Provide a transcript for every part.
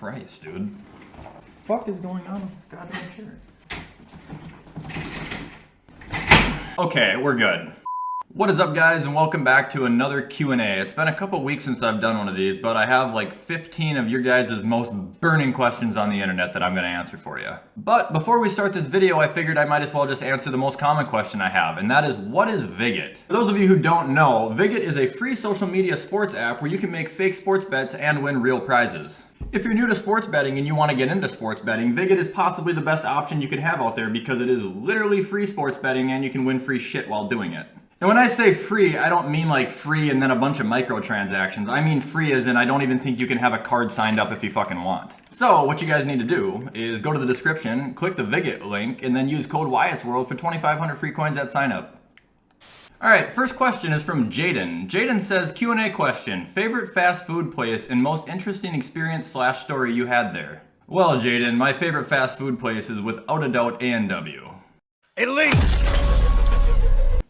Christ, dude. What the fuck is going on with this goddamn shirt? Okay, we're good. What is up, guys, and welcome back to another Q&A. It's been a couple weeks since I've done one of these, but I have like 15 of your guys' most burning questions on the internet that I'm going to answer for you. But before we start this video, I figured I might as well just answer the most common question I have, and that is, what is VIGIT? For those of you who don't know, VIGIT is a free social media sports app where you can make fake sports bets and win real prizes. If you're new to sports betting and you want to get into sports betting, VIGIT is possibly the best option you can have out there because it is literally free sports betting and you can win free shit while doing it. And when I say free, I don't mean like free and then a bunch of microtransactions. I mean free as in I don't even think you can have a card signed up if you fucking want. So what you guys need to do is go to the description, click the VIGIT link, and then use code WyattzWorld for 2,500 free coins at sign up. Alright, first question is from Jaden. Jaden says, Q&A question, favorite fast food place and most interesting experience / story you had there? Well, Jaden, my favorite fast food place is without a doubt A&W. LEAGE!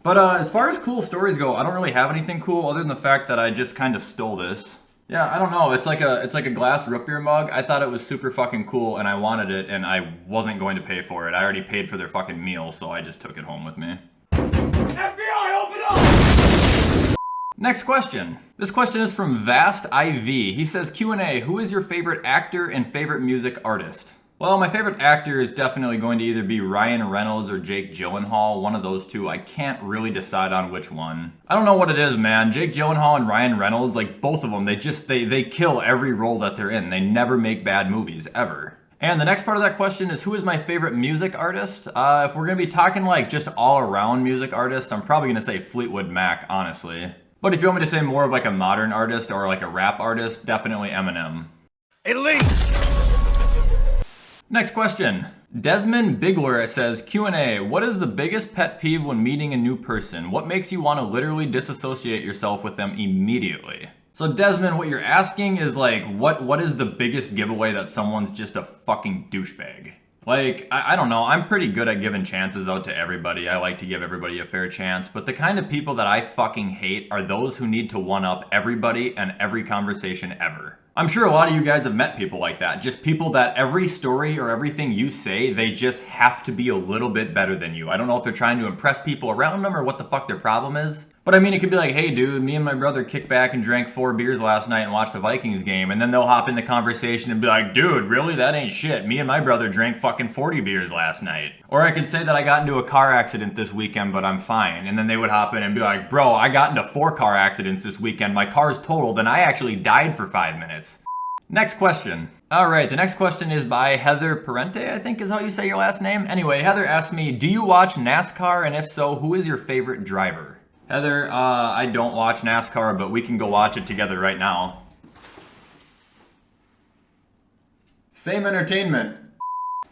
But as far as cool stories go, I don't really have anything cool other than the fact that I just kind of stole this. Yeah, I don't know. It's like a glass root beer mug. I thought it was super fucking cool and I wanted it and I wasn't going to pay for it. I already paid for their fucking meal, so I just took it home with me. FBI, open up! Next question. This question is from Vast IV. He says, Q&A, who is your favorite actor and favorite music artist? Well, my favorite actor is definitely going to either be Ryan Reynolds or Jake Gyllenhaal. One of those two. I can't really decide on which one. I don't know what it is, man. Jake Gyllenhaal and Ryan Reynolds, like both of them, they kill every role that they're in. They never make bad movies, ever. And the next part of that question is, who is my favorite music artist? If we're going to be talking like just all around music artist, I'm probably going to say Fleetwood Mac, honestly. But if you want me to say more of like a modern artist or like a rap artist, definitely Eminem. Elite! Next question. Desmond Bigler says, Q&A, what is the biggest pet peeve when meeting a new person? What makes you want to literally disassociate yourself with them immediately? So Desmond, what you're asking is like, what is the biggest giveaway that someone's just a fucking douchebag? Like, I don't know, I'm pretty good at giving chances out to everybody. I like to give everybody a fair chance, but the kind of people that I fucking hate are those who need to one-up everybody and every conversation ever. I'm sure a lot of you guys have met people like that. Just people that every story or everything you say, they just have to be a little bit better than you. I don't know if they're trying to impress people around them or what the fuck their problem is. But I mean, it could be like, hey dude, me and my brother kicked back and drank 4 beers last night and watched the Vikings game. And then they'll hop in the conversation and be like, dude, really? That ain't shit. Me and my brother drank fucking 40 beers last night. Or I could say that I got into a car accident this weekend, but I'm fine. And then they would hop in and be like, bro, I got into 4 car accidents this weekend. My car's totaled and I actually died for 5 minutes. Next question. Alright, the next question is by Heather Parente, I think is how you say your last name. Anyway, Heather asked me, do you watch NASCAR? And if so, who is your favorite driver? Heather, I don't watch NASCAR, but we can go watch it together right now. Same entertainment.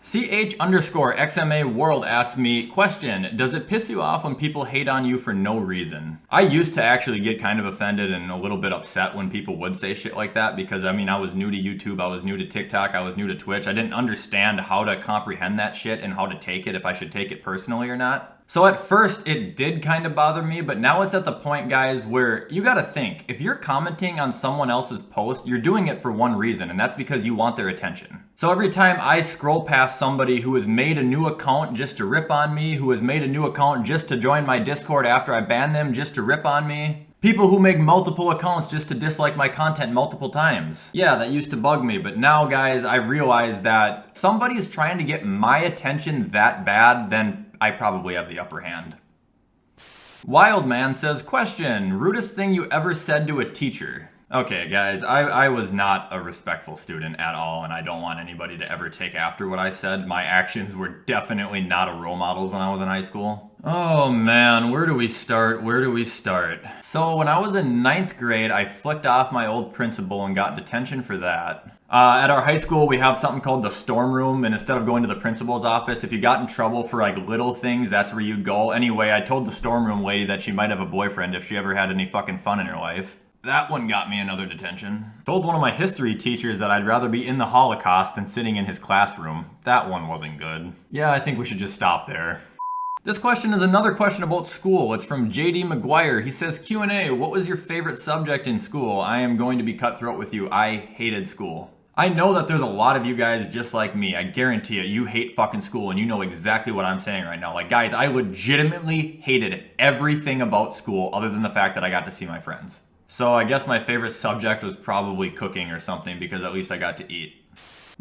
CH_XMA World asked me, question, does it piss you off when people hate on you for no reason? I used to actually get kind of offended and a little bit upset when people would say shit like that because, I mean, I was new to YouTube, I was new to TikTok, I was new to Twitch. I didn't understand how to comprehend that shit and how to take it, if I should take it personally or not. So at first it did kind of bother me, but now it's at the point, guys, where you gotta think, if you're commenting on someone else's post, you're doing it for one reason, and that's because you want their attention. So every time I scroll past somebody who has made a new account just to rip on me, who has made a new account just to join my Discord after I ban them just to rip on me, people who make multiple accounts just to dislike my content multiple times. Yeah, that used to bug me, but now, guys, I realize that somebody is trying to get my attention that bad, then I probably have the upper hand. Wildman says, question, rudest thing you ever said to a teacher? Okay, guys, I was not a respectful student at all, and I don't want anybody to ever take after what I said. My actions were definitely not a role models when I was in high school. Oh man, where do we start? Where do we start? So when I was in 9th grade, I flicked off my old principal and got detention for that. At our high school, we have something called the storm room, and instead of going to the principal's office, if you got in trouble for like little things, that's where you'd go. Anyway, I told the storm room lady that she might have a boyfriend if she ever had any fucking fun in her life. That one got me another detention. Told one of my history teachers that I'd rather be in the Holocaust than sitting in his classroom. That one wasn't good. Yeah, I think we should just stop there. This question is another question about school. It's from JD McGuire. He says, Q&A, what was your favorite subject in school? I am going to be cutthroat with you. I hated school. I know that there's a lot of you guys just like me. I guarantee it. You hate fucking school and you know exactly what I'm saying right now. Like, guys, I legitimately hated everything about school other than the fact that I got to see my friends. So I guess my favorite subject was probably cooking or something because at least I got to eat.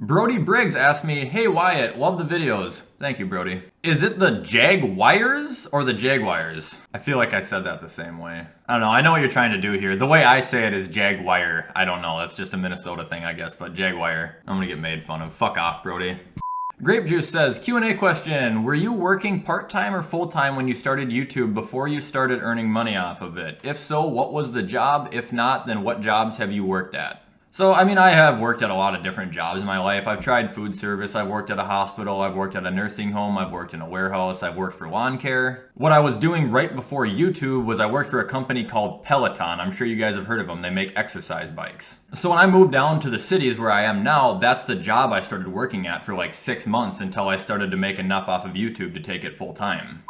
Brody Briggs asked me, hey Wyatt, love the videos. Thank you, Brody. Is it the Jaguars or the Jaguars? I feel like I said that the same way. I don't know, I know what you're trying to do here. The way I say it is Jaguar. I don't know, that's just a Minnesota thing, I guess, but Jaguar. I'm gonna get made fun of. Fuck off, Brody. Grape Juice says, Q&A question. Were you working part-time or full-time when you started YouTube before you started earning money off of it? If so, what was the job? If not, then what jobs have you worked at? So, I mean, I have worked at a lot of different jobs in my life. I've tried food service, I've worked at a hospital, I've worked at a nursing home, I've worked in a warehouse, I've worked for lawn care. What I was doing right before YouTube was I worked for a company called Peloton. I'm sure you guys have heard of them. They make exercise bikes. So when I moved down to the cities where I am now, that's the job I started working at for like 6 months until I started to make enough off of YouTube to take it full time.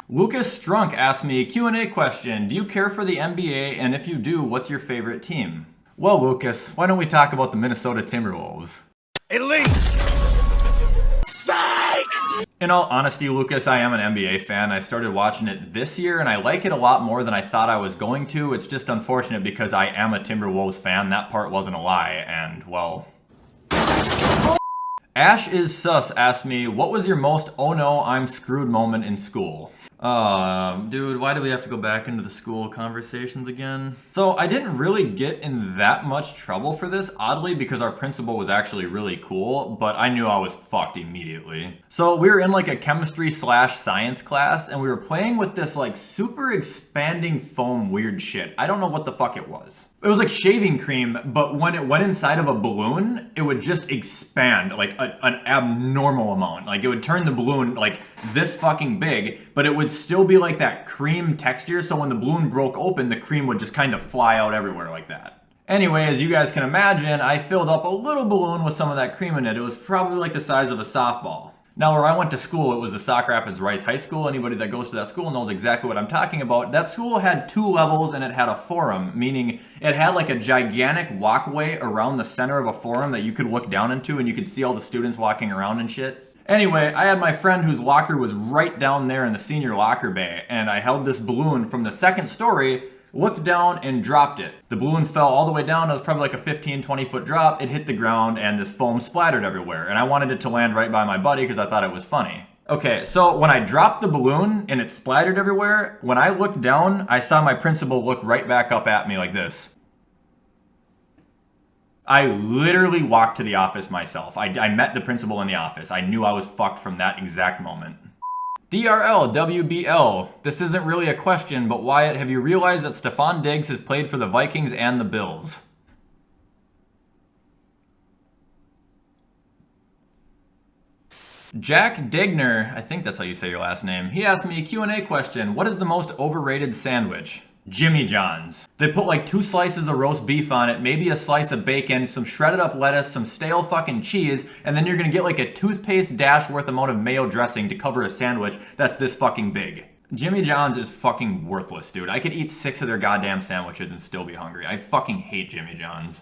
Lucas Strunk asked me, Q&A question, do you care for the NBA? And if you do, what's your favorite team? Well, Lucas, why don't we talk about the Minnesota Timberwolves? Elite! Psych! In all honesty, Lucas, I am an NBA fan. I started watching it this year, and I like it a lot more than I thought I was going to. It's just unfortunate because I am a Timberwolves fan. That part wasn't a lie, and, well... Ash is Sus asked me, what was your most oh no, I'm screwed moment in school? Dude, why do we have to go back into the school conversations again? So I didn't really get in that much trouble for this, oddly, because our principal was actually really cool, but I knew I was fucked immediately. So we were in like a chemistry/science class, and we were playing with this like super expanding foam weird shit. I don't know what the fuck it was. It was like shaving cream, but when it went inside of a balloon, it would just expand like an abnormal amount. Like it would turn the balloon like this fucking big, but it would still be like that cream texture. So when the balloon broke open, the cream would just kind of fly out everywhere like that. Anyway, as you guys can imagine, I filled up a little balloon with some of that cream in it. It was probably like the size of a softball. Now, where I went to school, it was the Sauk Rapids Rice High School. Anybody that goes to that school knows exactly what I'm talking about. That school had 2 levels and it had a forum, meaning it had like a gigantic walkway around the center of a forum that you could look down into and you could see all the students walking around and shit. Anyway, I had my friend whose locker was right down there in the senior locker bay, and I held this balloon from the 2nd story, looked down and dropped it. The balloon fell all the way down. It was probably like a 15-20 foot drop. It hit the ground and this foam splattered everywhere. And I wanted it to land right by my buddy because I thought it was funny. Okay, so when I dropped the balloon and it splattered everywhere, when I looked down, I saw my principal look right back up at me like this. I literally walked to the office myself. I met the principal in the office. I knew I was fucked from that exact moment. DRL WBL. This isn't really a question, but Wyatt, have you realized that Stephon Diggs has played for the Vikings and the Bills? Jack Degner, I think that's how you say your last name, he asked me a Q&A question. What is the most overrated sandwich? Jimmy John's. They put like 2 slices of roast beef on it, maybe a slice of bacon, some shredded up lettuce, some stale fucking cheese, and then you're gonna get like a toothpaste dash worth amount of mayo dressing to cover a sandwich that's this fucking big. Jimmy John's is fucking worthless, dude. I could eat 6 of their goddamn sandwiches and still be hungry. I fucking hate Jimmy John's.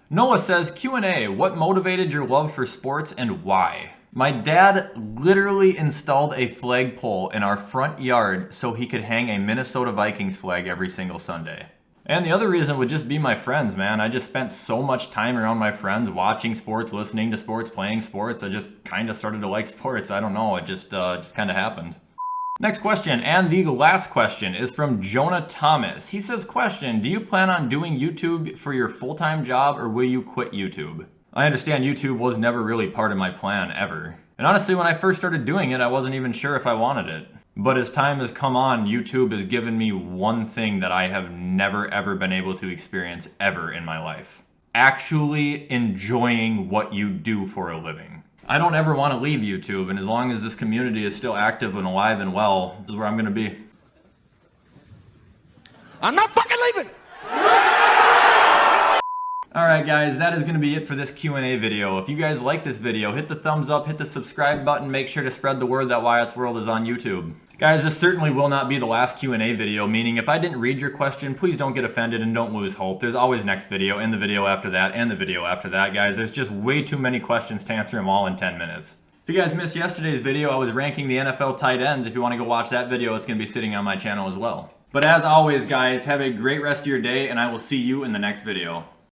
Noah says, Q&A, what motivated your love for sports and why? My dad literally installed a flagpole in our front yard so he could hang a Minnesota Vikings flag every single Sunday. And the other reason would just be my friends, man. I just spent so much time around my friends watching sports, listening to sports, playing sports. I just kind of started to like sports. I don't know, it just kind of happened. Next question, and the last question, is from Jonah Thomas. He says, question, do you plan on doing YouTube for your full-time job or will you quit YouTube? I understand YouTube was never really part of my plan, ever. And honestly, when I first started doing it, I wasn't even sure if I wanted it. But as time has come on, YouTube has given me one thing that I have never ever been able to experience ever in my life. Actually enjoying what you do for a living. I don't ever want to leave YouTube, and as long as this community is still active and alive and well, this is where I'm gonna be. I'm not fucking leaving! Alright guys, that is going to be it for this Q&A video. If you guys like this video, hit the thumbs up, hit the subscribe button, make sure to spread the word that WyattzWorld is on YouTube. Guys, this certainly will not be the last Q&A video, meaning if I didn't read your question, please don't get offended and don't lose hope. There's always next video, and the video after that, and the video after that, guys. There's just way too many questions to answer them all in 10 minutes. If you guys missed yesterday's video, I was ranking the NFL tight ends. If you want to go watch that video, it's going to be sitting on my channel as well. But as always, guys, have a great rest of your day, and I will see you in the next video.